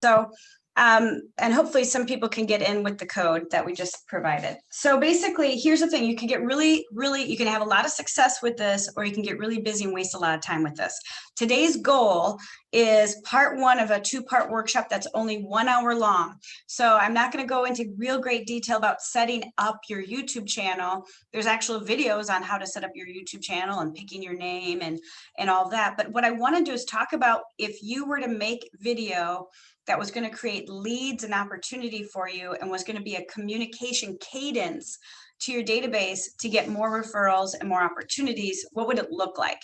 So, and hopefully some people can get in with the code that we just provided. So basically, here's the thing. You can get really, you can have a lot of success with this, or you can get really busy and waste a lot of time with this. Today's goal is part 1 of a 2-part workshop that's only 1 hour long. So I'm not going to go into real great detail about setting up your YouTube channel. There's actual videos on how to set up your YouTube channel and picking your name and all that. But what I want to do is talk about if you were to make video that was going to create leads and opportunity for you and was going to be a communication cadence to your database to get more referrals and more opportunities, what would it look like?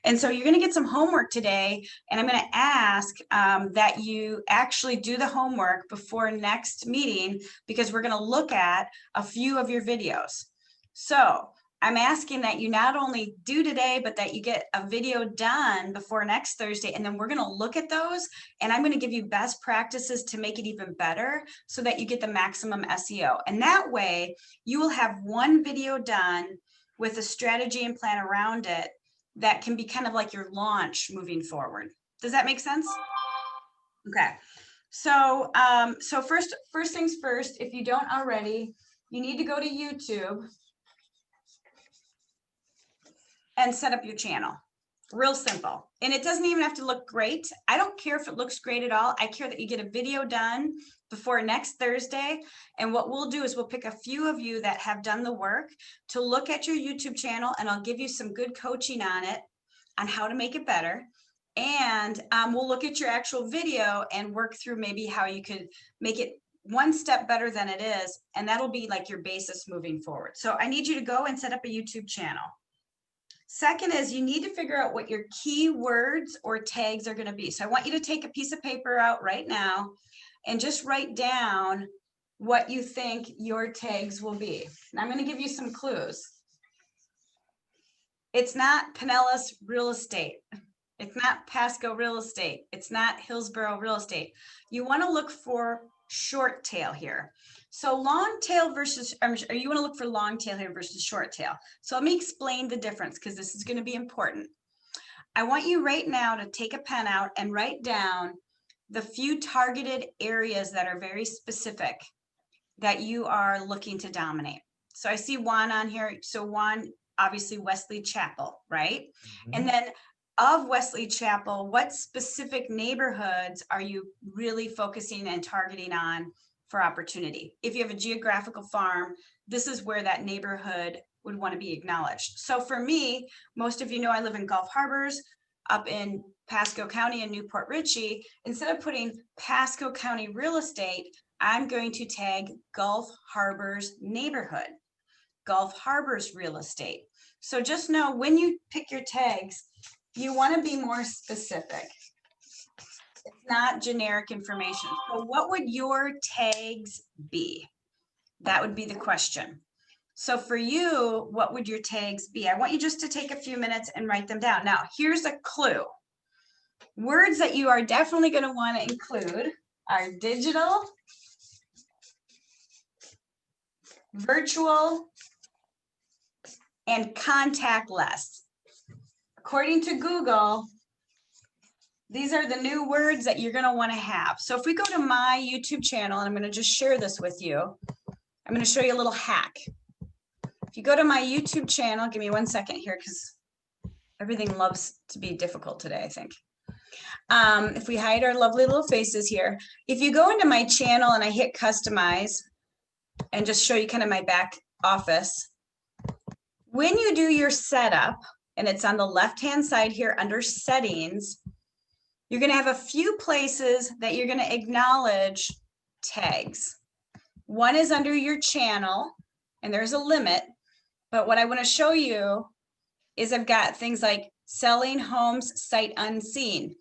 And so you're going to get some homework today, and I'm going to ask that you actually do the homework before next meeting, because we're going to look at a few of your videos. So I'm asking that you not only do today, but that you get a video done before next Thursday, and then we're going to look at those, and I'm going to give you best practices to make it even better so that you get the maximum SEO. And that way you will have one video done with a strategy and plan around it that can be kind of like your launch moving forward. Does that make sense? Okay. So, first things first, if you don't already, you need to go to YouTube and set up your channel. Real simple. And it doesn't even have to look great. I don't care if it looks great at all. I care that you get a video done before next Thursday. And what we'll do is we'll pick a few of you that have done the work to look at your YouTube channel, and I'll give you some good coaching on it, on how to make it better. And we'll look at your actual video and work through maybe how you could make it one step better than it is. And that'll be like your basis moving forward. So I need you to go and set up a YouTube channel. Second is you need to figure out what your keywords or tags are going to be. So I want you to take a piece of paper out right now and just write down what you think your tags will be. And I'm going to give you some clues. It's not Pinellas Real Estate. It's not Pasco Real Estate. It's not Hillsborough Real Estate. You want to look for short tail here. So long tail versus, or you want to look for long tail here versus short tail. So let me explain the difference, because this is going to be important. I want you right now to take a pen out and write down the few targeted areas that are very specific that you are looking to dominate. So I see Juan on here. So Juan, obviously Wesley Chapel, right? Mm-hmm. And then of Wesley Chapel, what specific neighborhoods are you really focusing and targeting on for opportunity? If you have a geographical farm, this is where that neighborhood would want to be acknowledged. So for me, most of you know I live in Gulf Harbors up in Pasco County and Newport Richey. Instead of putting Pasco County real estate, I'm going to tag Gulf Harbors neighborhood, Gulf Harbors real estate. So just know when you pick your tags, you want to be more specific. It's not generic information. So what would your tags be? That would be the question. So for you, what would your tags be? I want you just to take a few minutes and write them down. Now, here's a clue. Words that you are definitely going to want to include are digital, virtual, and contactless. According to Google, these are the new words that you're going to want to have. So if we go to my YouTube channel, and I'm going to just share this with you, I'm going to show you a little hack. If you go to my YouTube channel, give me 1 second here, because everything loves to be difficult today, I think. If we hide our lovely little faces here, if you go into my channel and I hit customize and just show you kind of my back office, when you do your setup, and it's on the left-hand side here under settings, you're going to have a few places that you're going to acknowledge tags. One is under your channel, and there's a limit. But what I want to show you is I've got things like selling homes sight unseen,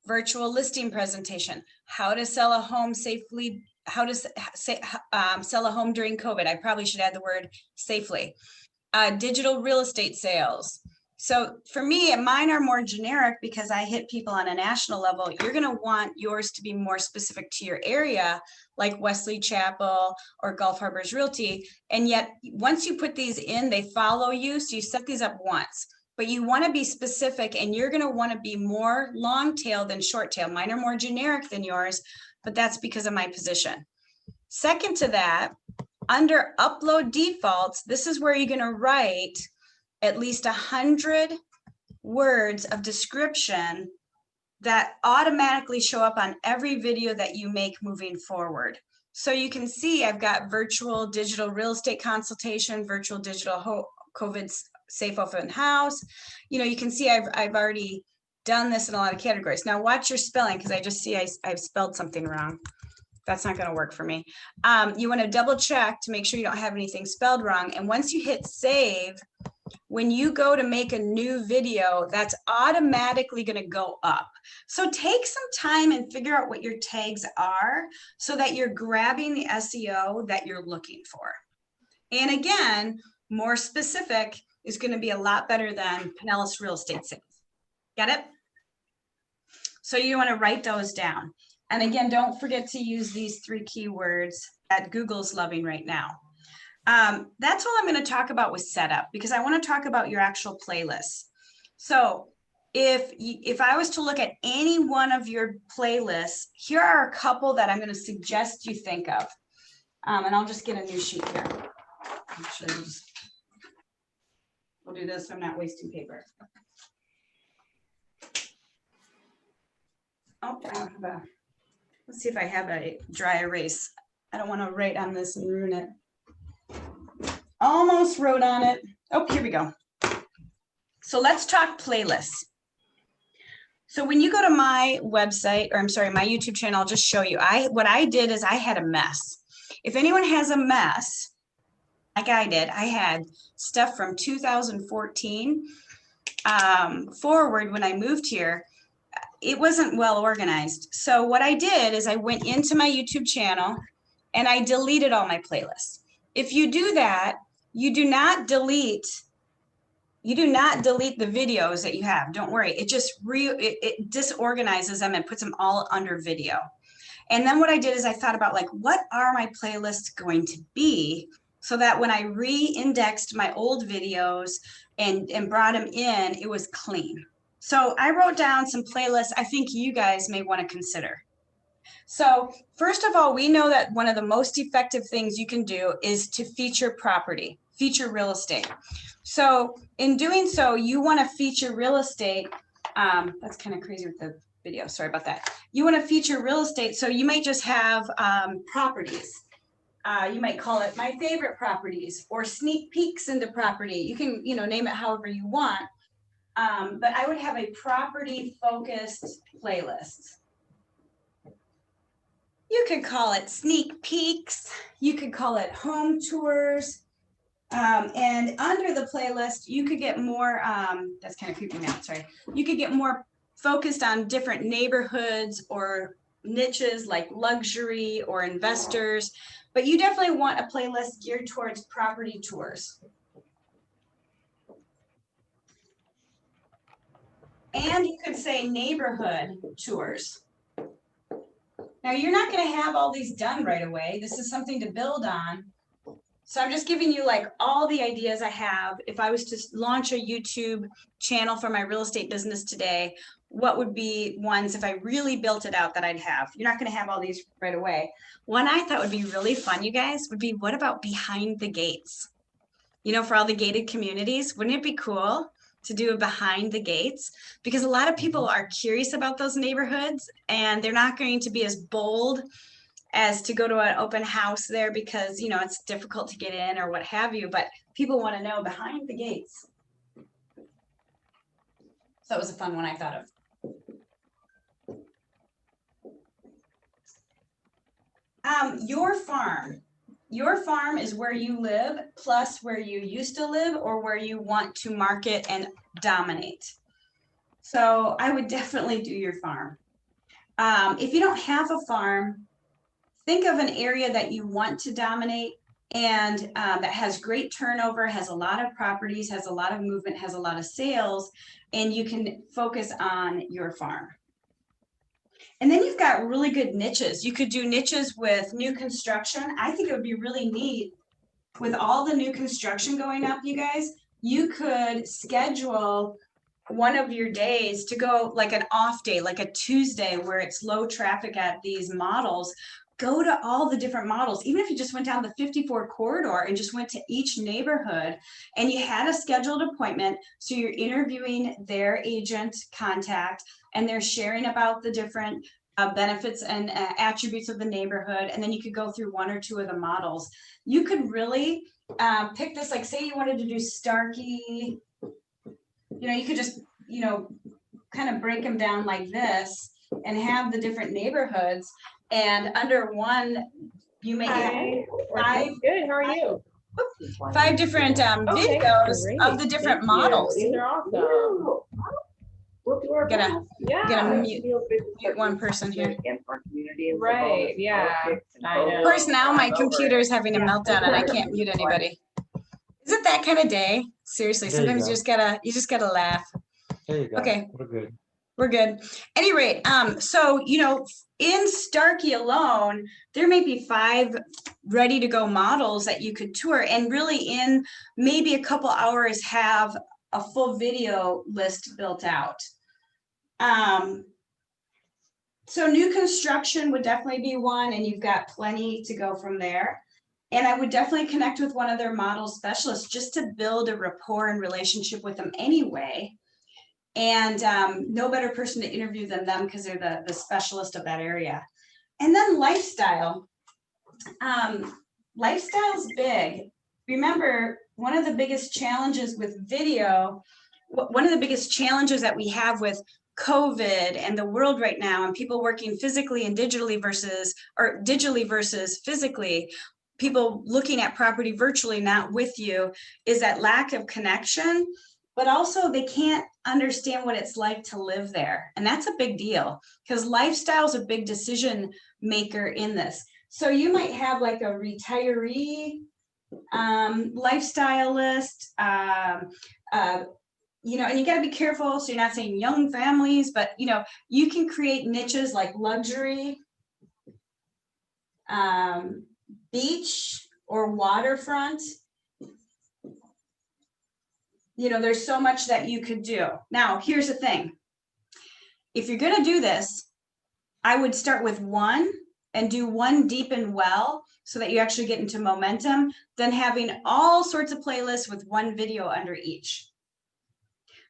virtual listing presentation, how to sell a home safely, how to sell a home during COVID. I probably should add the word safely. Digital real estate sales. So for me, mine are more generic because I hit people on a national level. You're going to want yours to be more specific to your area, like Wesley Chapel or Gulf Harbors Realty. And yet, once you put these in, they follow you. So you set these up once, but you want to be specific, and you're going to want to be more long tail than short tail. Mine are more generic than yours but that's because of my position. Second to that, under upload defaults, this is where you're going to write at least 100 words of description that automatically show up on every video that you make moving forward. So you can see I've got virtual digital real estate consultation, virtual digital COVID safe open house. You know, you can see I've already done this in a lot of categories. Now watch your spelling, because I just see I've spelled something wrong. That's not going to work for me. You want to double check to make sure you don't have anything spelled wrong. And once you hit save, when you go to make a new video, that's automatically going to go up. So take some time and figure out what your tags are so that you're grabbing the SEO that you're looking for. And again, more specific is going to be a lot better than Pinellas Real Estate Sales. Get it? So you want to write those down. And again, don't forget to use these 3 keywords that Google's loving right now. That's all I'm going to talk about with setup, because I want to talk about your actual playlists. So if I was to look at any one of your playlists, here are a couple that I'm going to suggest you think of. And I'll just get a new sheet here. Actually, we'll do this so I'm not wasting paper. Oh, I don't have a, let's see if I have a dry erase. I don't want to write on this and ruin it. Almost wrote on it. Oh, here we go. So let's talk playlists. So when you go to my website, or I'm sorry, my YouTube channel, I'll just show you. What I did is I had a mess. If anyone has a mess, like I did, I had stuff from 2014 forward when I moved here. It wasn't well organized. So what I did is I went into my YouTube channel and I deleted all my playlists. If you do that, you do not delete the videos that you have. Don't worry. It just it disorganizes them and puts them all under video. And then what I did is I thought about, like, what are my playlists going to be, so that when I re-indexed my old videos and brought them in, it was clean. So I wrote down some playlists I think you guys may want to consider. So first of all, we know that one of the most effective things you can do is to feature property, feature real estate. So in doing so, you want to feature real estate. That's kind of crazy with the video. Sorry about that. You want to feature real estate. So you might just have properties. You might call it my favorite properties or sneak peeks into property. You can, name it however you want. But I would have a property focused playlist. You could call it sneak peeks. You could call it home tours. And under the playlist, you could get more, that's kind of creepy now, sorry. You could get more focused on different neighborhoods or niches like luxury or investors, but you definitely want a playlist geared towards property tours. And you could say neighborhood tours. Now, you're not going to have all these done right away. This is something to build on. So I'm just giving you like all the ideas I have. If I was to launch a YouTube channel for my real estate business today, what would be ones, if I really built it out, that I'd have? You're not going to have all these right away. One I thought would be really fun, you guys, would be, what about behind the gates? For all the gated communities, wouldn't it be cool to do a behind the gates? Because a lot of people are curious about those neighborhoods, and they're not going to be as bold as to go to an open house there because, it's difficult to get in or what have you, but people want to know behind the gates. So that was a fun one I thought of. Your farm. Your farm is where you live plus where you used to live or where you want to market and dominate. So I would definitely do your farm. If you don't have a farm, think of an area that you want to dominate and that has great turnover, has a lot of properties, has a lot of movement, has a lot of sales, and you can focus on your farm. And then you've got really good niches. You could do niches with new construction. I think it would be really neat with all the new construction going up, you guys. You could schedule one of your days to go, like an off day, like a Tuesday where it's low traffic at these models, go to all the different models. Even if you just went down the 54 corridor and just went to each neighborhood and you had a scheduled appointment. So you're interviewing their agent contact and they're sharing about the different benefits and attributes of the neighborhood. And then you could go through one or two of the models. You could really pick this, like say you wanted to do Starkey, you know, you could just, you know, kind of break them down like this and have the different neighborhoods. And under one, you may have good. How are you? 5 different videos of the different models. These are awesome. Gonna mute one person here. Right, yeah. Of course, now my computer is having a meltdown and I can't mute anybody. Is it that kind of day? Seriously, sometimes you just gotta laugh. There you go. Okay. We're good. We're good. Any rate, so you know, in Starkey alone, there may be 5 ready to go models that you could tour, and really in maybe a couple hours have a full video list built out. So new construction would definitely be one, and you've got plenty to go from there. And I would definitely connect with one of their model specialists just to build a rapport and relationship with them anyway. And no better person to interview than them because they're the specialist of that area. And then lifestyle. Lifestyle's big. Remember, one of the biggest challenges with video, one of the biggest challenges that we have with COVID and the world right now, and people working physically and digitally versus physically, people looking at property virtually, not with you, is that lack of connection. But also they can't understand what it's like to live there. And that's a big deal because lifestyle is a big decision maker in this. So you might have like a retiree lifestyle list, you know, and you got to be careful. So you're not saying young families, but, you know, you can create niches like luxury, beach or waterfront. You know, there's so much that you could do. Now, here's the thing. If you're going to do this, I would start with one and do one deep and well so that you actually get into momentum, then having all sorts of playlists with one video under each.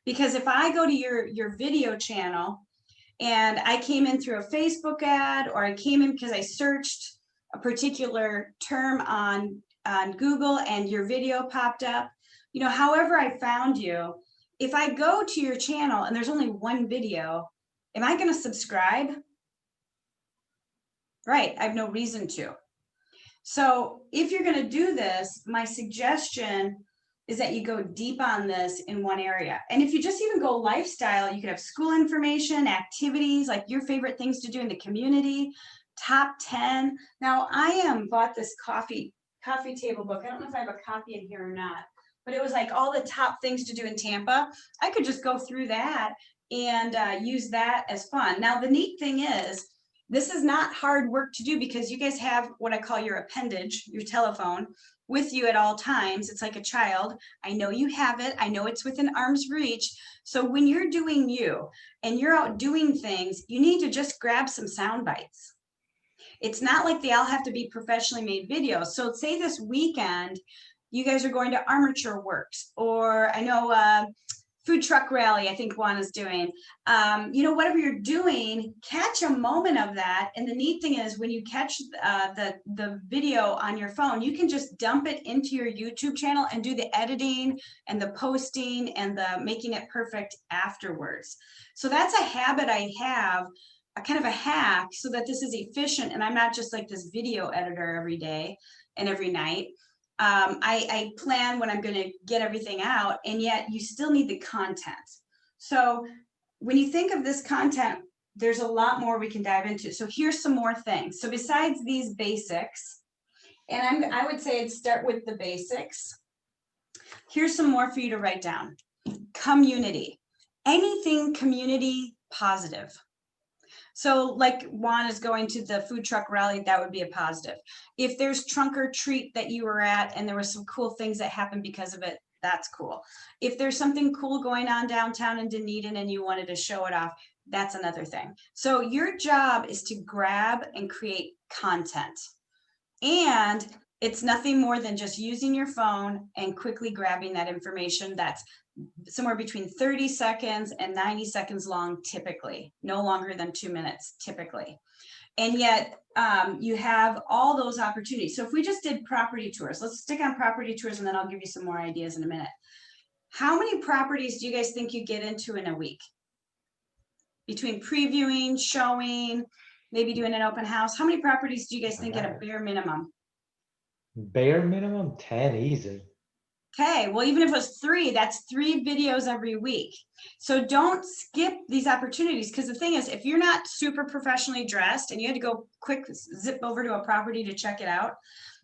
Because if I go to your video channel and I came in through a Facebook ad, or I came in because I searched a particular term on Google and your video popped up, you know, however I found you, if I go to your channel and there's only one video, am I going to subscribe? Right, I have no reason to. So if you're going to do this, my suggestion is that you go deep on this in one area. And if you just even go lifestyle, you could have school information, activities, like your favorite things to do in the community, top 10. Now I bought this coffee table book. I don't know if I have a copy in here or not, but it was like all the top things to do in Tampa. I could just go through that and use that as fun. Now, the neat thing is, this is not hard work to do because you guys have what I call your appendage, your telephone, with you at all times. It's like a child. I know you have it. I know it's within arm's reach. So when you're doing you and you're out doing things, you need to just grab some sound bites. It's not like they all have to be professionally made videos. So say this weekend, you guys are going to Armature Works, or I know food truck rally, I think Juan is doing, you know, whatever you're doing, catch a moment of that. And the neat thing is when you catch the video on your phone, you can just dump it into your YouTube channel and do the editing and the posting and the making it perfect afterwards. So that's a habit I have, a kind of a hack so that this is efficient. And I'm not just like this video editor every day and every night. I plan when I'm going to get everything out, and yet you still need the content. So when you think of this content, there's a lot more we can dive into. So here's some more things. So besides these basics, and I would say I'd start with the basics. Here's some more for you to write down. Community. Anything community positive. So like Juan is going to the food truck rally, that would be a positive. If there's trunk or treat that you were at and there were some cool things that happened because of it, that's cool. If there's something cool going on downtown in Dunedin and you wanted to show it off, that's another thing. So your job is to grab and create content. And it's nothing more than just using your phone and quickly grabbing that information that's somewhere between 30 seconds and 90 seconds long, typically, no longer than 2 minutes, typically. And yet you have all those opportunities. So if we just did property tours, let's stick on property tours and then I'll give you some more ideas in a minute. How many properties do you guys think you get into in a week? Between previewing, showing, maybe doing an open house, how many properties do you guys think at a bare minimum? Bare minimum 10, easy. Okay, well, even if it was 3, that's 3 videos every week. So don't skip these opportunities, because the thing is, if you're not super professionally dressed and you had to go quick zip over to a property to check it out,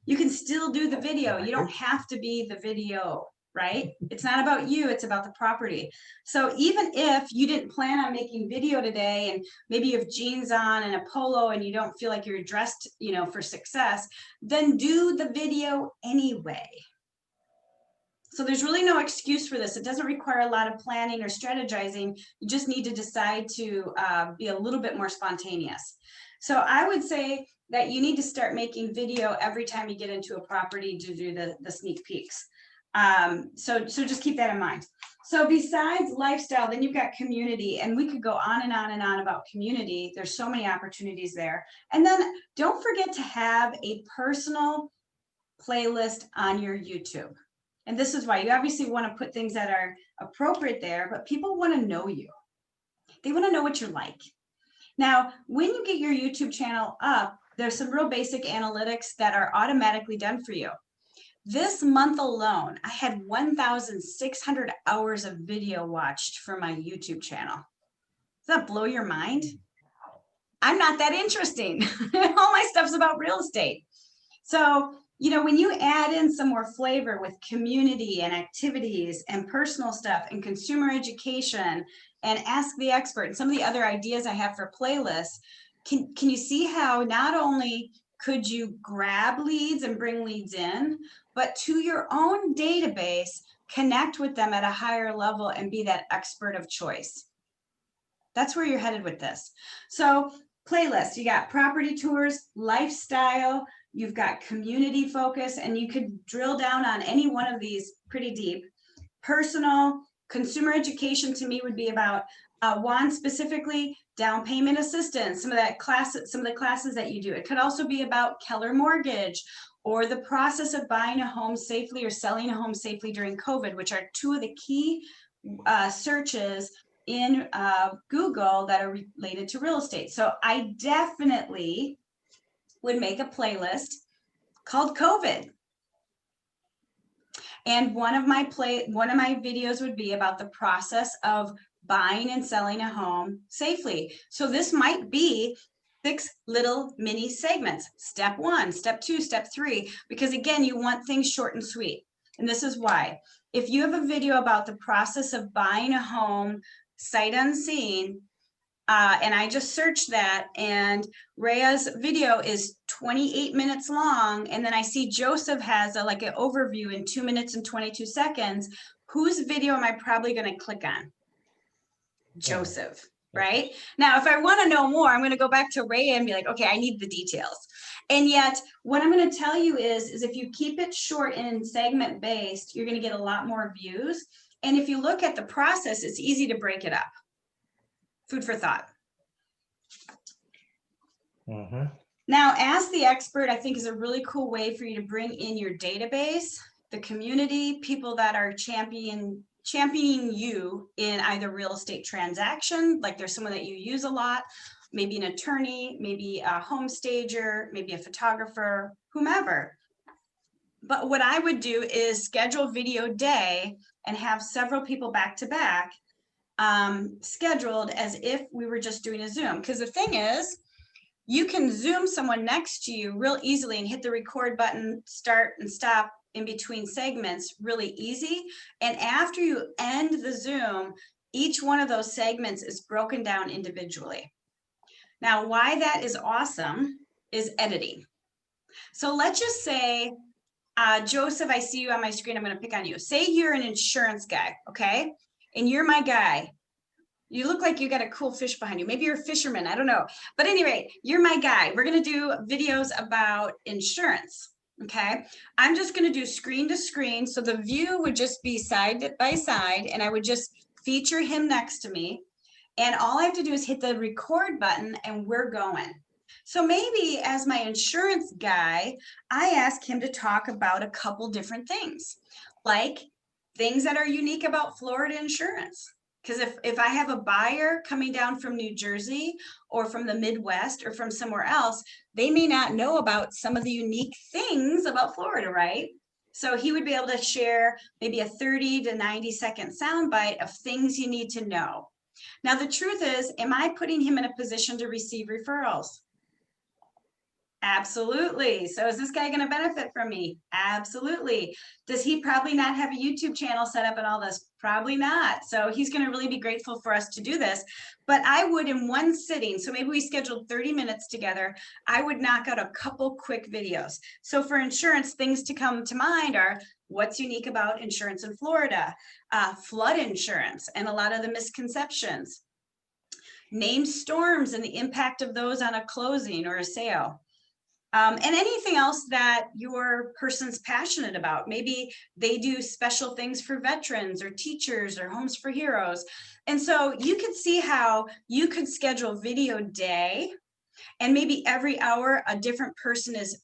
you can still do the video. You don't have to be the video, right? It's not about you, it's about the property. So even if you didn't plan on making video today and maybe you have jeans on and a polo and you don't feel like you're dressed, you know, for success, then do the video anyway. So there's really no excuse for this. It doesn't require a lot of planning or strategizing. You just need to decide to be a little bit more spontaneous. So I would say that you need to start making video every time you get into a property to do the sneak peeks. So just keep that in mind. So besides lifestyle, then you've got community, and we could go on and on and on about community. There's so many opportunities there. And then don't forget to have a personal playlist on your YouTube. And this is why you obviously want to put things that are appropriate there, but people want to know you. They want to know what you're like. Now, when you get your YouTube channel up, there's some real basic analytics that are automatically done for you. This month alone, I had 1,600 hours of video watched for my YouTube channel. Does that blow your mind? I'm not that interesting. All my stuff's about real estate. So, you know, when you add in some more flavor with community and activities and personal stuff and consumer education and ask the expert and some of the other ideas I have for playlists, can you see how not only could you grab leads and bring leads in, but to your own database, connect with them at a higher level and be that expert of choice? That's where you're headed with this. So playlists, you got property tours, lifestyle, you've got community focus, and you could drill down on any one of these pretty deep. Personal, consumer education to me would be about one specifically, down payment assistance, some of the classes that you do. It could also be about Keller Mortgage or the process of buying a home safely or selling a home safely during COVID, which are 2 of the key searches in Google that are related to real estate. So I definitely would make a playlist called COVID. And one of my videos would be about the process of buying and selling a home safely. So this might be 6 little mini segments. Step 1, step 2, step 3, because again, you want things short and sweet. And this is why. If you have a video about the process of buying a home sight unseen, and I just searched that, and Rhea's video is 28 minutes long, and then I see Joseph has like an overview in 2 minutes and 22 seconds. Whose video am I probably going to click on? Joseph, right? Now, if I want to know more, I'm going to go back to Rhea and be like, okay, I need the details. And yet what I'm going to tell you is if you keep it short and segment based, you're going to get a lot more views. And if you look at the process, it's easy to break it up. Food for thought. Now, Ask the Expert, I think, is a really cool way for you to bring in your database, the community, people that are championing you in either real estate transaction, like there's someone that you use a lot, maybe an attorney, maybe a home stager, maybe a photographer, whomever. But what I would do is schedule video day and have several people back to back scheduled as if we were just doing a Zoom. Because the thing is, you can Zoom someone next to you real easily and hit the record button, start and stop in between segments really easy. And after you end the Zoom, each one of those segments is broken down individually. Now, why that is awesome is editing. So let's just say Joseph, I see you on my screen. I'm going to pick on you. Say you're an insurance guy, okay? And you're my guy. You look like you got a cool fish behind you. Maybe you're a fisherman. I don't know. But anyway, you're my guy. We're going to do videos about insurance. Okay. I'm just going to do screen to screen. So the view would just be side by side, and I would just feature him next to me. And all I have to do is hit the record button and we're going. So maybe as my insurance guy, I ask him to talk about a couple different things, like things that are unique about Florida insurance. Because if I have a buyer coming down from New Jersey or from the Midwest or from somewhere else, they may not know about some of the unique things about Florida, right? So he would be able to share maybe a 30 to 90-second soundbite of things you need to know. Now, the truth is, am I putting him in a position to receive referrals? Absolutely. So is this guy going to benefit from me? Absolutely. Does he probably not have a YouTube channel set up and all this? Probably not. So he's going to really be grateful for us to do this. But I would, in one sitting, so maybe we scheduled 30 minutes together, I would knock out a couple quick videos. So for insurance, things to come to mind are what's unique about insurance in Florida, flood insurance, and a lot of the misconceptions. Name storms and the impact of those on a closing or a sale. And anything else that your person's passionate about. Maybe they do special things for veterans or teachers or homes for heroes. And so you could see how you could schedule video day, and maybe every hour a different person is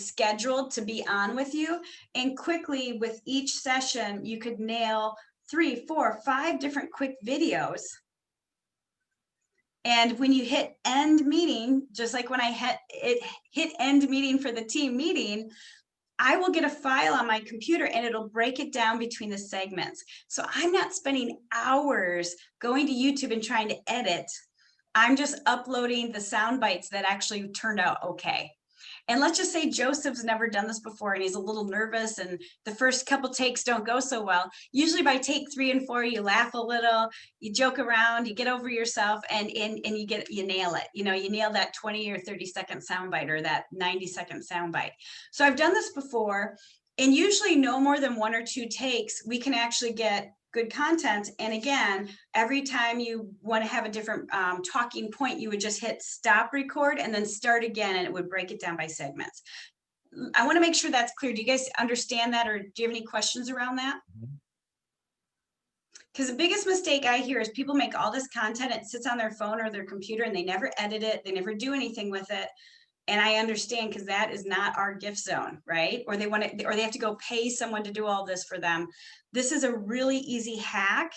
scheduled to be on with you. And quickly with each session, you could nail 3, 4, 5 different quick videos. And when you hit end meeting, just like when I hit end meeting for the team meeting, I will get a file on my computer and it'll break it down between the segments. So I'm not spending hours going to YouTube and trying to edit. I'm just uploading the sound bites that actually turned out okay. And let's just say Joseph's never done this before and he's a little nervous and the first couple takes don't go so well. Usually by take 3 and 4, you laugh a little, you joke around, you get over yourself, and you nail it. You know, you nail that 20 or 30-second soundbite or that 90-second soundbite. So I've done this before, and usually no more than 1 or 2 takes, we can actually get good content. And again, every time you want to have a different talking point, you would just hit stop record and then start again, and it would break it down by segments. I want to make sure that's clear. Do you guys understand that, or do you have any questions around that? Because the biggest mistake I hear is people make all this content, it sits on their phone or their computer, and they never edit it, they never do anything with it. And I understand, because that is not our gift zone, right? Or they want to, or they have to go pay someone to do all this for them. This is a really easy hack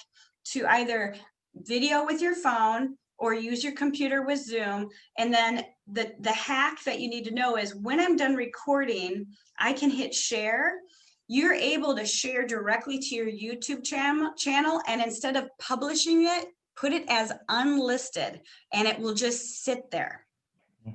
to either video with your phone or use your computer with Zoom. And then the hack that you need to know is when I'm done recording, I can hit share. You're able to share directly to your YouTube channel. And instead of publishing it, put it as unlisted, and it will just sit there.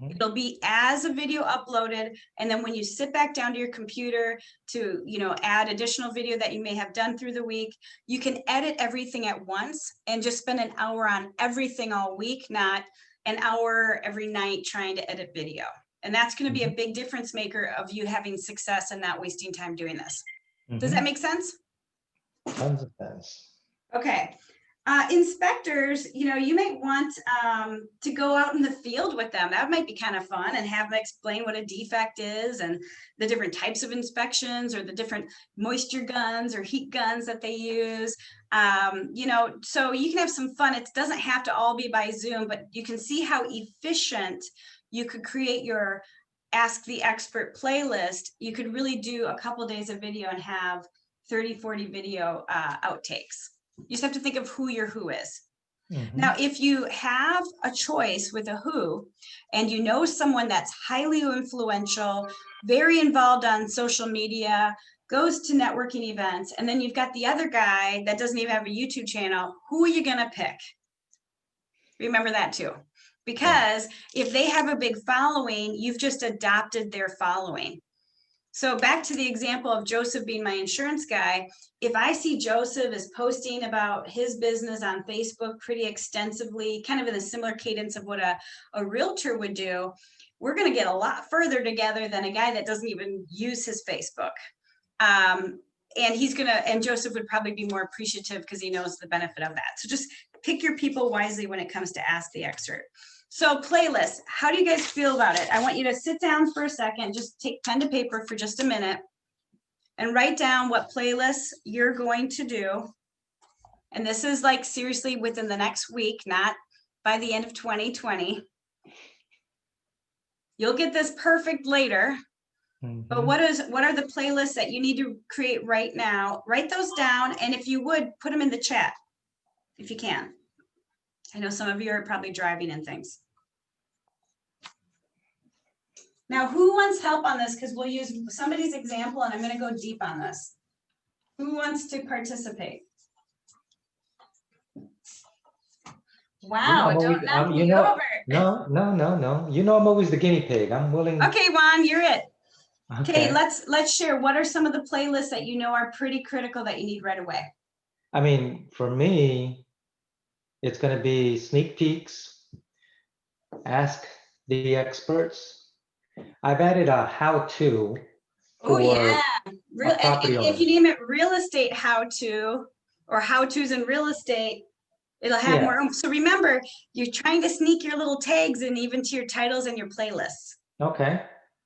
It'll be as a video uploaded, and then when you sit back down to your computer to, you know, add additional video that you may have done through the week, you can edit everything at once and just spend an hour on everything all week, not an hour every night trying to edit video. And that's going to be a big difference maker of you having success and not wasting time doing this. Does that make sense? Tons of sense. Okay. Inspectors, you know, you might want to go out in the field with them. That might be kind of fun, and have them explain what a defect is and the different types of inspections or the different moisture guns or heat guns that they use. You know, so you can have some fun. It doesn't have to all be by Zoom, but you can see how efficient you could create your Ask the Expert playlist. You could really do a couple days of video and have 30, 40 video outtakes. You just have to think of who your who is. Now, if you have a choice with a who, and you know someone that's highly influential, very involved on social media, goes to networking events, and then you've got the other guy that doesn't even have a YouTube channel, who are you going to pick? Remember that too. Because if they have a big following, you've just adopted their following. So back to the example of Joseph being my insurance guy, if I see Joseph is posting about his business on Facebook pretty extensively, kind of in a similar cadence of what a realtor would do, we're going to get a lot further together than a guy that doesn't even use his Facebook. And he's gonna, and Joseph would probably be more appreciative because he knows the benefit of that. So just pick your people wisely when it comes to Ask the Expert. So playlist, how do you guys feel about it? I want you to sit down for a second, just take pen to paper for just a minute and write down what playlists you're going to do. And this is like seriously within the next week, not by the end of 2020. You'll get this perfect later. But what are the playlists that you need to create right now? Write those down, and if you would, put them in the chat, if you can. I know some of you are probably driving and things. Now, who wants help on this? Because we'll use somebody's example, and I'm going to go deep on this. Who wants to participate? Wow, don't knock me over. No. You know I'm always the guinea pig. I'm willing. Okay, Juan, you're it. Okay, let's share. What are some of the playlists that you know are pretty critical that you need right away? I mean, for me, it's going to be sneak peeks, ask the experts. I've added a how-to. Oh yeah, if you name it real estate how-to or how-tos in real estate, it'll have more. So remember, you're trying to sneak your little tags in even to your titles and your playlists. Okay.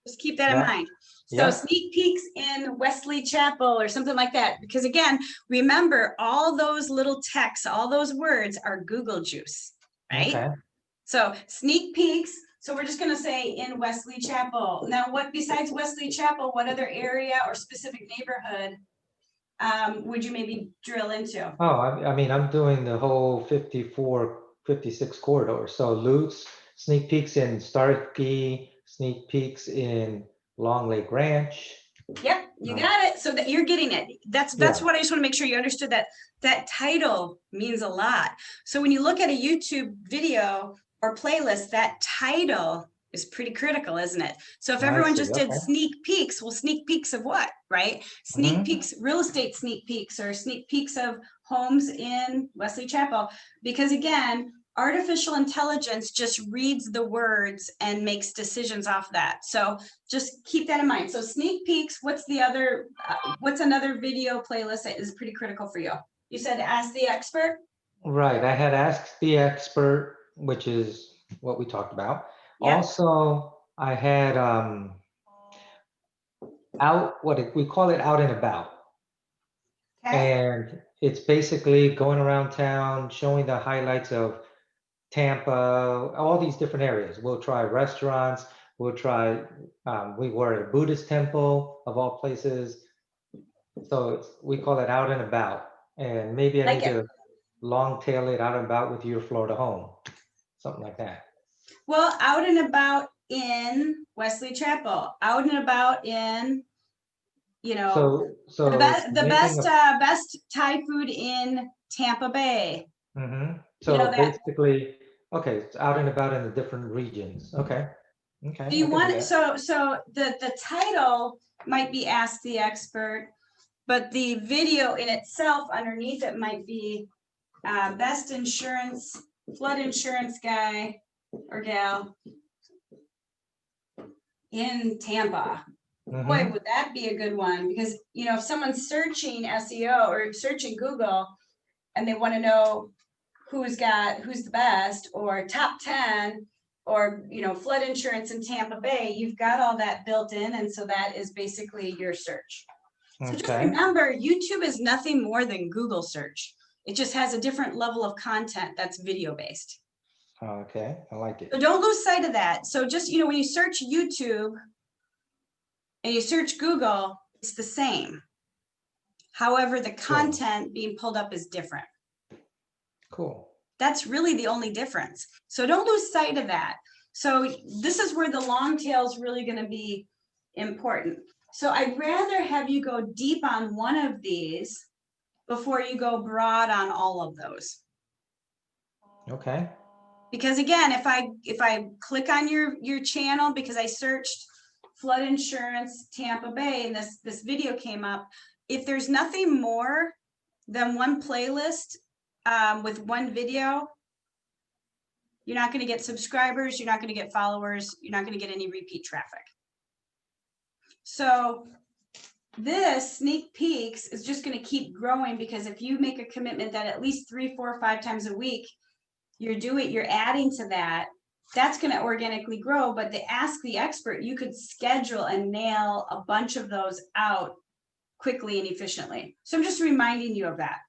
Just keep that in mind. So sneak peeks in Wesley Chapel or something like that. Because again, remember all those little texts, all those words are Google juice, right? Okay. So sneak peeks. So we're just going to say in Wesley Chapel. Now, what besides Wesley Chapel, what other area or specific neighborhood would you maybe drill into? Oh, I mean, I'm doing the whole 54, 56 corridor. So Lutz, sneak peeks in Starkey, sneak peeks in Long Lake Ranch. Yep, you got it. So that you're getting it. That's what I just want to make sure you understood, that that title means a lot. So when you look at a YouTube video or playlist, that title is pretty critical, isn't it? So if everyone just did sneak peeks, well, sneak peeks of what, right? Sneak peeks, real estate sneak peeks, or sneak peeks of homes in Wesley Chapel. Because again, artificial intelligence just reads the words and makes decisions off that. So just keep that in mind. So sneak peeks, what's the other, what's another video playlist that is pretty critical for you? You said Ask the Expert? Right, I had Ask the Expert, which is what we talked about. Yep. Also, I had we call it Out and About. Okay. And it's basically going around town, showing the highlights of Tampa, all these different areas. We'll try restaurants, we'll try, we were at a Buddhist temple of all places. So we call it Out and About. And maybe I need to long tail it Out and About with your Florida home, something like that. Well, Out and About in Wesley Chapel, Out and About in, you know, so the best Thai food in Tampa Bay. Mm-hmm. So you know basically, okay, it's Out and About in the different regions. Okay. Okay. Do you want it? So the title might be Ask the Expert, but the video in itself underneath it might be best insurance, flood insurance guy or gal in Tampa. Mm-hmm. Boy, would that be a good one, because you know, if someone's searching SEO or searching Google and they want to know who's the best or top 10 or, you know, flood insurance in Tampa Bay, you've got all that built in. And so that is basically your search. So just remember, YouTube is nothing more than Google search. It just has a different level of content that's video based. Okay, I like it. So don't lose sight of that. So just, you know, when you search YouTube and you search Google, it's the same. However, the content being pulled up is different. Cool. That's really the only difference. So don't lose sight of that. So this is where the long tail is really going to be important. So I'd rather have you go deep on one of these before you go broad on all of those. Okay. Because again, if I click on your channel, because I searched flood insurance Tampa Bay and this video came up, if there's nothing more than one playlist with one video, you're not going to get subscribers, you're not going to get followers, you're not going to get any repeat traffic. So this sneak peeks is just going to keep growing, because if you make a commitment that at least 3, 4, 5 times a week, you're adding to that, that's going to organically grow. But the Ask the Expert, you could schedule and nail a bunch of those out quickly and efficiently. So I'm just reminding you of that.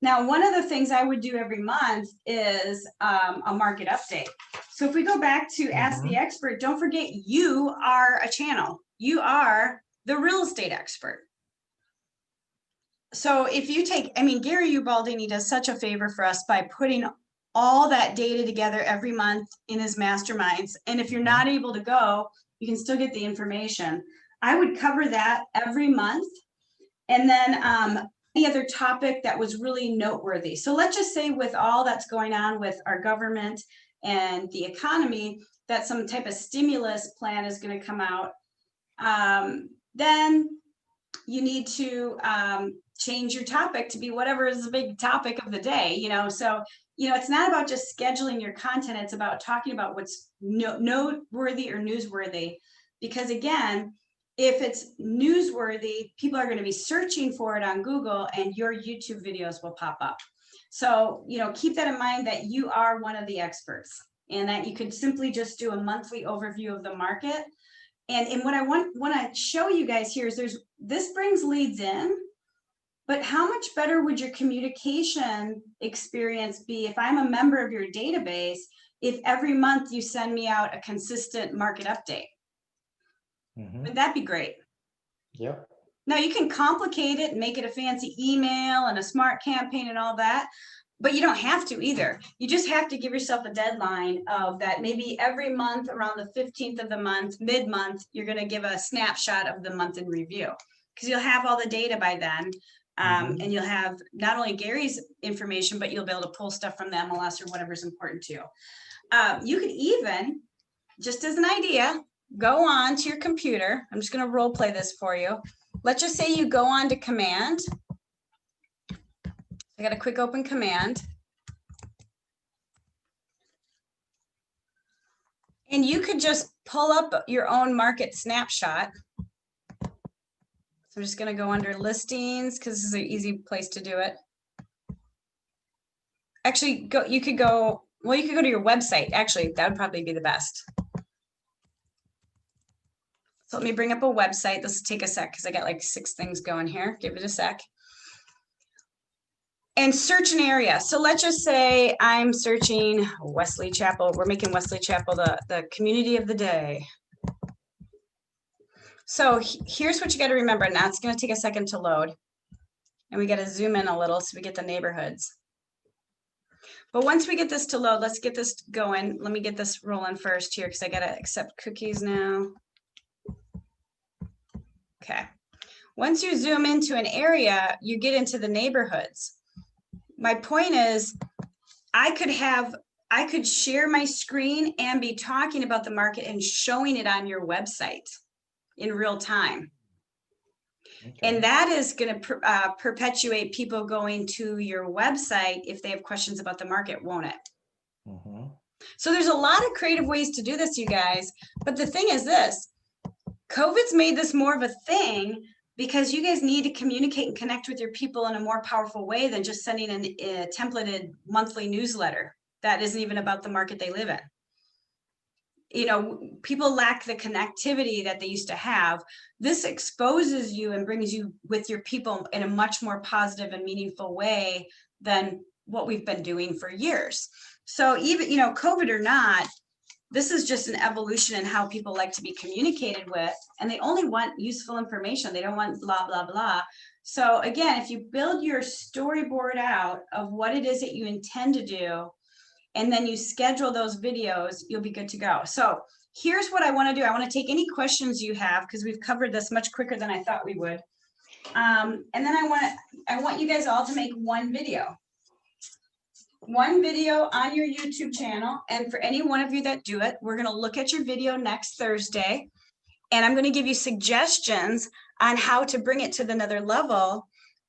Now, one of the things I would do every month is a market update. So if we go back to Ask the Expert, don't forget you are a channel. You are the real estate expert. So if you take, I mean, Gary Ubaldini does such a favor for us by putting all that data together every month in his masterminds. And if you're not able to go, you can still get the information. I would cover that every month. And then any other topic that was really noteworthy. So let's just say with all that's going on with our government and the economy, that some type of stimulus plan is going to come out. Then you need to change your topic to be whatever is the big topic of the day, you know. So, you know, it's not about just scheduling your content. It's about talking about what's noteworthy or newsworthy. Because again, if it's newsworthy, people are going to be searching for it on Google and your YouTube videos will pop up. So, you know, keep that in mind, that you are one of the experts and that you could simply just do a monthly overview of the market. And what I want to show you guys here is this brings leads in, but how much better would your communication experience be if I'm a member of your database, if every month you send me out a consistent market update? Would that be great? Yep. Now you can complicate it and make it a fancy email and a smart campaign and all that, but you don't have to either. You just have to give yourself a deadline of that. Maybe every month around the 15th of the month, mid-month, you're going to give a snapshot of the month in review, because you'll have all the data by then. And you'll have not only Gary's information, but you'll be able to pull stuff from the MLS or whatever's important to you. You could even, just as an idea, go on to your computer. I'm just going to role play this for you. Let's just say you go on to Command. I got a quick open Command. And you could just pull up your own market snapshot. So I'm just going to go under listings, because this is an easy place to do it. Actually, you could go to your website. Actually, that would probably be the best. So let me bring up a website. This will take a sec because I got like 6 things going here. Give it a sec. And search an area. So let's just say I'm searching Wesley Chapel. We're making Wesley Chapel the community of the day. So here's what you got to remember. And that's going to take a second to load. And we got to zoom in a little so we get the neighborhoods. But once we get this to load, let's get this going. Let me get this rolling first here, because I got to accept cookies now. Okay. Once you zoom into an area, you get into the neighborhoods. My point is, I could share my screen and be talking about the market and showing it on your website in real time. Okay. And that is going to perpetuate people going to your website if they have questions about the market, won't it? So there's a lot of creative ways to do this, you guys. But the thing is this, COVID's made this more of a thing because you guys need to communicate and connect with your people in a more powerful way than just sending a templated monthly newsletter that isn't even about the market they live in. You know, people lack the connectivity that they used to have. This exposes you and brings you with your people in a much more positive and meaningful way than what we've been doing for years. So even, you know, COVID or not, this is just an evolution in how people like to be communicated with, and they only want useful information. They don't want blah, blah, blah. So again, if you build your storyboard out of what it is that you intend to do, and then you schedule those videos, you'll be good to go. So here's what I want to do. I want to take any questions you have, because we've covered this much quicker than I thought we would. And then I want you guys all to make one video on your YouTube channel. And for any one of you that do it, we're going to look at your video next Thursday. And I'm going to give you suggestions on how to bring it to another level,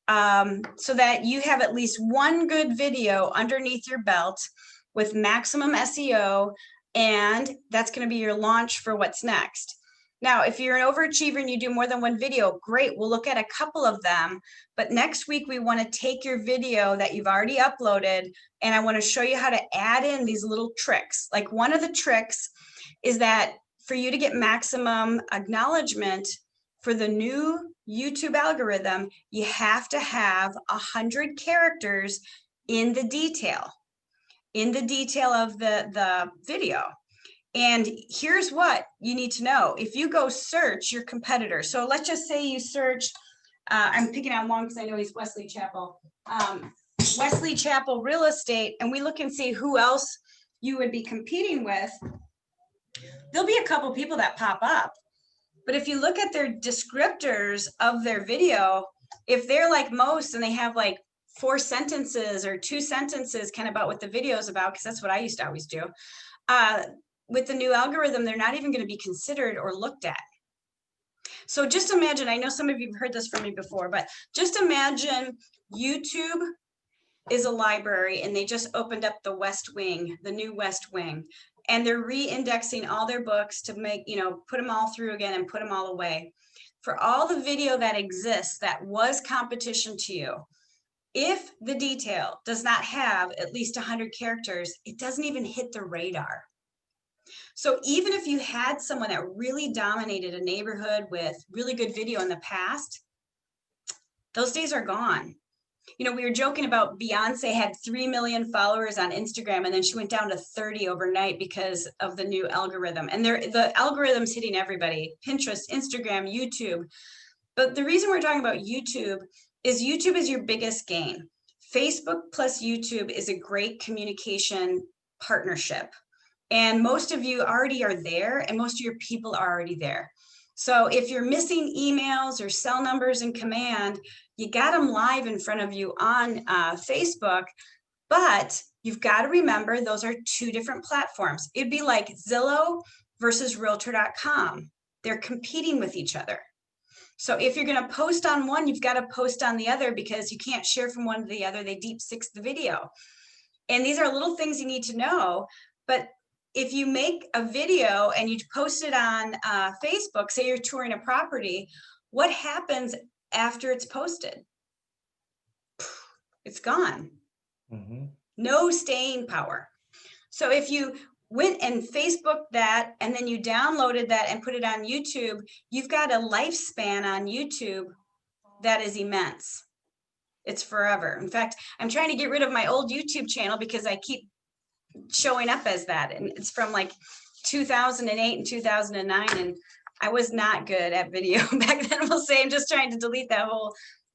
so that you have at least one good video underneath your belt with maximum SEO. And that's going to be your launch for what's next. Now, if you're an overachiever and you do more than one video, great, we'll look at a couple of them. But next week, we want to take your video that you've already uploaded, and I want to show you how to add in these little tricks. Like one of the tricks is that for you to get maximum acknowledgement for the new YouTube algorithm, you have to have 100 characters in the detail of the video. And here's what you need to know. If you go search your competitor, so let's just say you search, I'm picking on one because I know he's Wesley Chapel, Wesley Chapel real estate, and we look and see who else you would be competing with. There'll be a couple people that pop up. But if you look at their descriptors of their video, if they're like most and they have like 4 sentences or 2 sentences kind of about what the video is about, because that's what I used to always do, with the new algorithm, they're not even going to be considered or looked at. So just imagine, I know some of you have heard this from me before, but just imagine YouTube is a library and they just opened up the West Wing, the new West Wing, and they're re-indexing all their books to make, put them all through again and put them all away. For all the video that exists that was competition to you, if the detail does not have at least 100 characters, it doesn't even hit the radar. So even if you had someone that really dominated a neighborhood with really good video in the past, those days are gone. We were joking about Beyonce had 3 million followers on Instagram, and then she went down to 30 overnight because of the new algorithm. And the algorithm's hitting everybody, Pinterest, Instagram, YouTube. But the reason we're talking about YouTube is your biggest gain. Facebook plus YouTube is a great communication partnership. And most of you already are there, and most of your people are already there. So if you're missing emails or cell numbers in command, you got them live in front of you on Facebook, but you've got to remember those are 2 different platforms. It'd be like Zillow versus realtor.com. They're competing with each other. So if you're going to post on one, you've got to post on the other, because you can't share from one to the other. They deep six the video. And these are little things you need to know. But if you make a video and you post it on Facebook, say you're touring a property, what happens after it's posted? It's gone. Mm-hmm. No staying power. So if you went and Facebook that, and then you downloaded that and put it on YouTube, you've got a lifespan on YouTube that is immense. It's forever. In fact, I'm trying to get rid of my old YouTube channel because I keep showing up as that, and it's from like 2008 and 2009, and I was not good at video back then. We'll say I'm just trying to delete that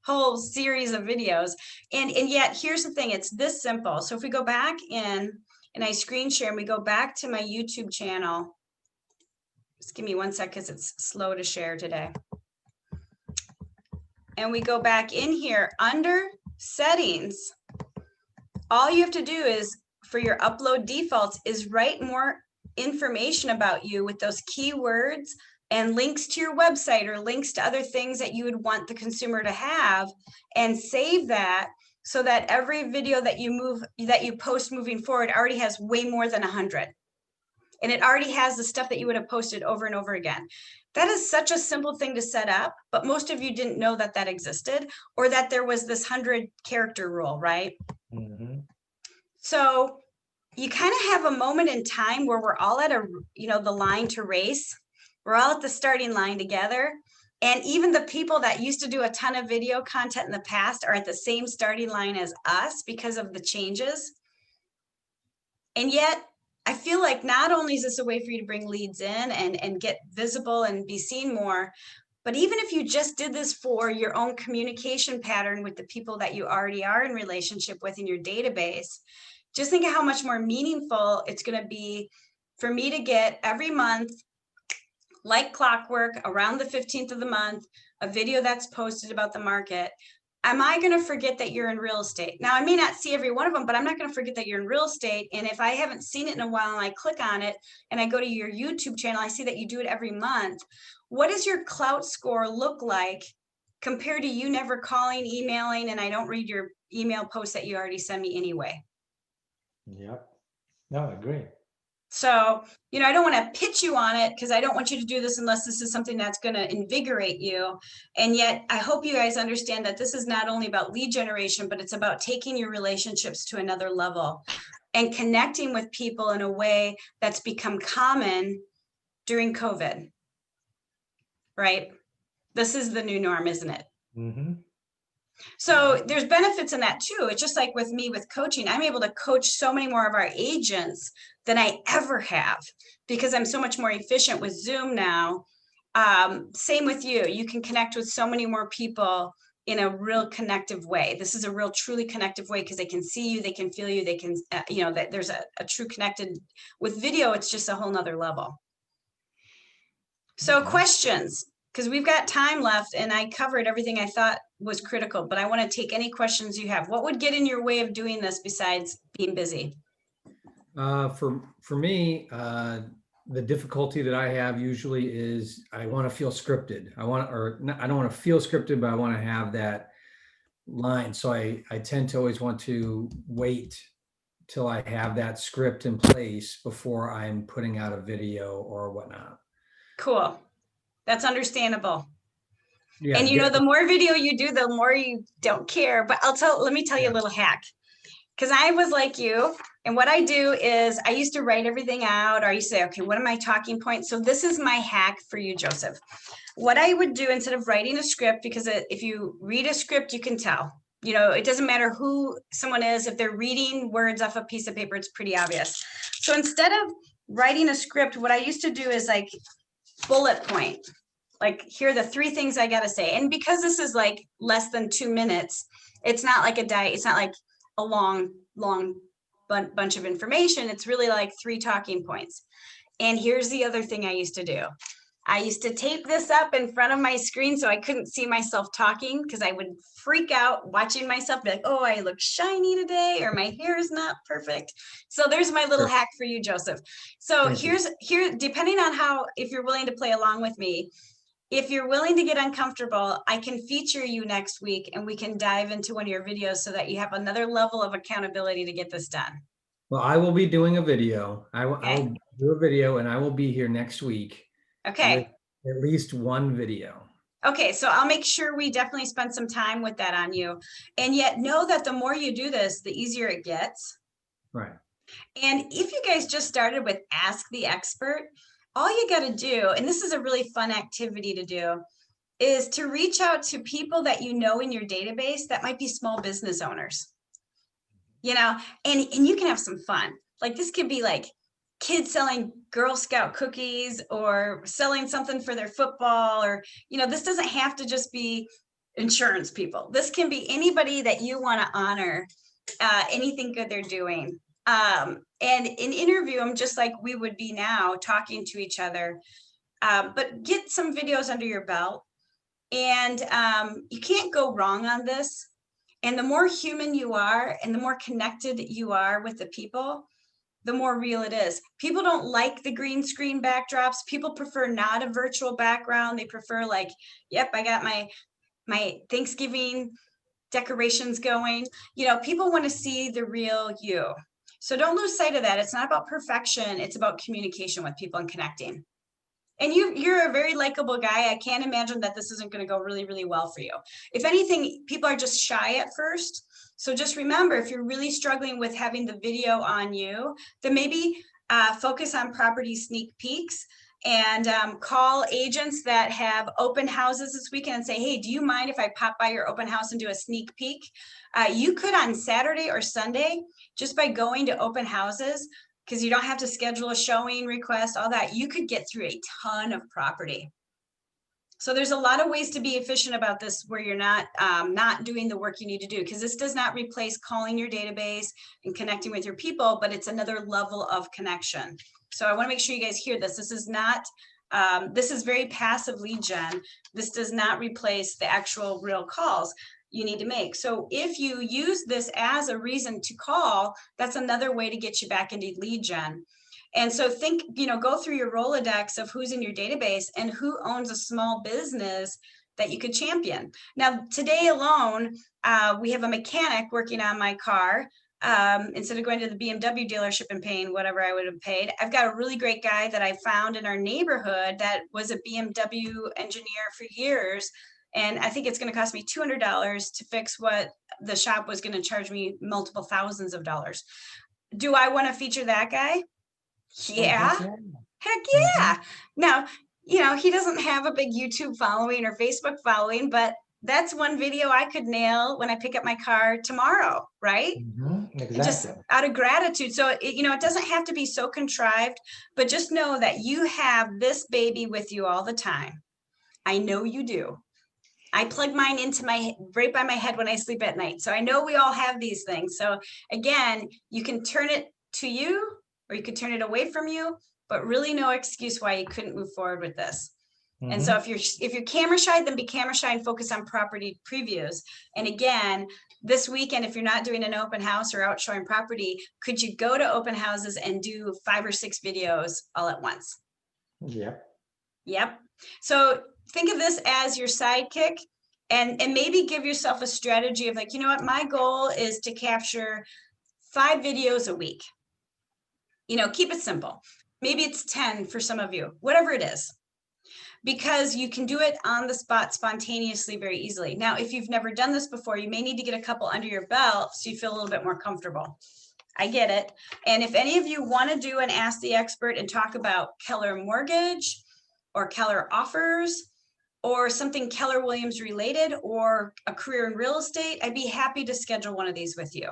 whole series of videos, and yet here's the thing, it's this simple. So if we go back in and I screen share and we go back to my YouTube channel, just give me 1 sec because it's slow to share today, and we go back in here under settings, all you have to do is, for your upload defaults, is write more information about you with those keywords and links to your website or links to other things that you would want the consumer to have, and save that so that every video that you post moving forward already has way more than 100. And it already has the stuff that you would have posted over and over again. That is such a simple thing to set up, but most of you didn't know that existed, or that there was this 100 character rule, right? Mm-hmm. So you kind of have a moment in time where we're all at the line to race. We're all at the starting line together. And even the people that used to do a ton of video content in the past are at the same starting line as us because of the changes. And yet I feel like not only is this a way for you to bring leads in and get visible and be seen more, but even if you just did this for your own communication pattern with the people that you already are in relationship with in your database, just think of how much more meaningful it's going to be for me to get every month, like clockwork, around the 15th of the month, a video that's posted about the market. Am I going to forget that you're in real estate? Now, I may not see every one of them, but I'm not going to forget that you're in real estate. And if I haven't seen it in a while and I click on it and I go to your YouTube channel, I see that you do it every month. What does your clout score look like compared to you never calling, emailing, and I don't read your email posts that you already send me anyway? Yep. No, I agree. So, I don't want to pitch you on it because I don't want you to do this unless this is something that's going to invigorate you. And yet I hope you guys understand that this is not only about lead generation, but it's about taking your relationships to another level and connecting with people in a way that's become common during COVID, right? This is the new norm, isn't it? Mm-hmm. So there's benefits in that too. It's just like with me with coaching, I'm able to coach so many more of our agents than I ever have because I'm so much more efficient with Zoom now. Same with you. You can connect with so many more people in a real connective way. This is a real truly connective way because they can see you, they can feel you, they can, that there's a true connected. With video, it's just a whole nother level. So questions, because we've got time left and I covered everything I thought was critical, but I want to take any questions you have. What would get in your way of doing this besides being busy? For me, the difficulty that I have usually is I want to feel scripted. I don't want to feel scripted, but I want to have that line. So I tend to always want to wait till I have that script in place before I'm putting out a video or whatnot. Cool. That's understandable. Yeah, and the more video you do, the more you don't care. But let me tell you a little hack. Because I was like you, and what I do is I used to write everything out, or I used to say, okay, what are my talking points? So this is my hack for you, Joseph. What I would do instead of writing a script, because if you read a script, you can tell. It doesn't matter who someone is. If they're reading words off a piece of paper, it's pretty obvious. So instead of writing a script, what I used to do is like bullet point. Like, here are the 3 things I got to say. And because this is like less than 2 minutes, it's not like it's not like a long bunch of information. It's really like 3 talking points. And here's the other thing I used to do. I used to tape this up in front of my screen so I couldn't see myself talking because I would freak out watching myself, be like, oh, I look shiny today, or my hair is not perfect. So there's my little hack for you, Joseph. So here, depending on if you're willing to play along with me, if you're willing to get uncomfortable, I can feature you next week and we can dive into one of your videos so that you have another level of accountability to get this done. Well, I will be doing a video. I will do a video and I will be here next week. Okay. With at least one video. Okay, so I'll make sure we definitely spend some time with that on you. And yet know that the more you do this, the easier it gets. Right. And if you guys just started with Ask the Expert, all you got to do, and this is a really fun activity to do, is to reach out to people that you know in your database that might be small business owners. And you can have some fun. Like, this could be like kids selling Girl Scout cookies or selling something for their football, or, this doesn't have to just be insurance people. This can be anybody that you want to honor, anything good they're doing. And interview them just like we would be now talking to each other, but get some videos under your belt. And you can't go wrong on this. And the more human you are and the more connected you are with the people, the more real it is. People don't like the green screen backdrops. People prefer not a virtual background. They prefer like, yep, I got my Thanksgiving decorations going. People want to see the real you. So don't lose sight of that. It's not about perfection. It's about communication with people and connecting. And you're a very likable guy. I can't imagine that this isn't going to go really, really well for you. If anything, people are just shy at first. So just remember, if you're really struggling with having the video on you, then maybe focus on property sneak peeks and call agents that have open houses this weekend and say, hey, do you mind if I pop by your open house and do a sneak peek? You could on Saturday or Sunday, just by going to open houses, because you don't have to schedule a showing request, all that, you could get through a ton of property. So there's a lot of ways to be efficient about this where you're not doing the work you need to do, because this does not replace calling your database and connecting with your people, but it's another level of connection. So I want to make sure you guys hear this. This is not, this is very passive lead gen. This does not replace the actual real calls you need to make. So if you use this as a reason to call, that's another way to get you back into lead gen. And so think, go through your Rolodex of who's in your database and who owns a small business that you could champion. Now, today alone, we have a mechanic working on my car. instead of going to the BMW dealership and paying whatever I would have paid. I've got a really great guy that I found in our neighborhood that was a BMW engineer for years. And I think it's going to cost me $200 to fix what the shop was going to charge me multiple thousands of dollars. Do I want to feature that guy? Yeah. Heck yeah. Now, you know, he doesn't have a big YouTube following or Facebook following, but that's one video I could nail when I pick up my car tomorrow, right? Exactly. Just out of gratitude. So, you know, it doesn't have to be so contrived, but just know that you have this baby with you all the time. I know you do. I plug mine into right by my head when I sleep at night. So I know we all have these things. So again, you can turn it to you or you could turn it away from you, but really no excuse why you couldn't move forward with this. And so if you're camera shy, then be camera shy and focus on property previews. And again, this weekend, if you're not doing an open house or out showing property, could you go to open houses and do 5 or 6 videos all at once? Yep. So think of this as your sidekick and maybe give yourself a strategy of like, you know what, my goal is to capture 5 videos a week. You know, keep it simple. Maybe it's 10 for some of you, whatever it is. Because you can do it on the spot spontaneously very easily. Now, if you've never done this before, you may need to get a couple under your belt so you feel a little bit more comfortable. I get it. And if any of you want to do an Ask the Expert and talk about Keller Mortgage or Keller Offers or something Keller Williams related or a career in real estate, I'd be happy to schedule one of these with you.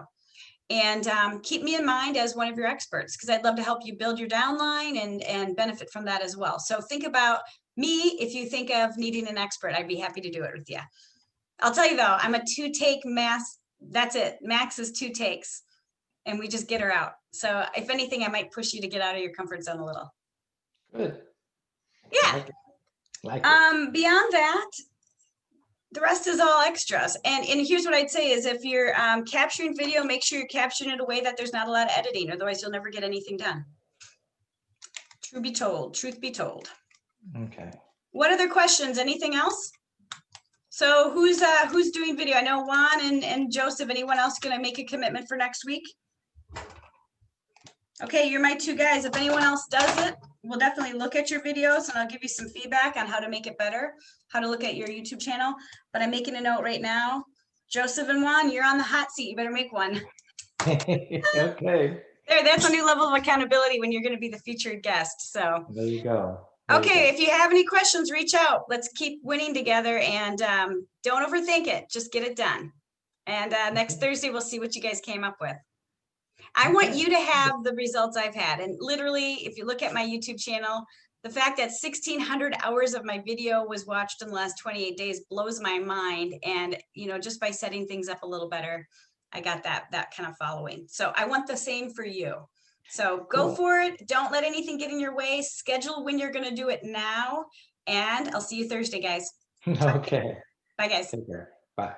And keep me in mind as one of your experts because I'd love to help you build your downline and benefit from that as well. So think about me, if you think of needing an expert, I'd be happy to do it with you. I'll tell you though, I'm a 2-take max. That's it. Max is 2 takes and we just get her out. So if anything, I might push you to get out of your comfort zone a little. Good. Yeah. Like it. Beyond that, the rest is all extras. And here's what I'd say is if you're capturing video, make sure you're capturing it in a way that there's not a lot of editing. Otherwise you'll never get anything done. Truth be told. Okay. What other questions? Anything else? So who's doing video? I know Juan and Joseph. Anyone else going to make a commitment for next week? Okay, you're my 2 guys. If anyone else does it, we'll definitely look at your videos and I'll give you some feedback on how to make it better, how to look at your YouTube channel. But I'm making a note right now. Joseph and Juan, you're on the hot seat. You better make one. Okay. There, that's a new level of accountability when you're going to be the featured guest. So there you go. Okay, if you have any questions, reach out. Let's keep winning together and don't overthink it. Just get it done. And next Thursday, we'll see what you guys came up with. I want you to have the results I've had. And literally, if you look at my YouTube channel, the fact that 1,600 hours of my video was watched in the last 28 days blows my mind. And, you know, just by setting things up a little better, I got that kind of following. So I want the same for you. So go for it. Don't let anything get in your way. Schedule when you're going to do it now. And I'll see you Thursday, guys. Okay. Bye, guys. Take care. Bye.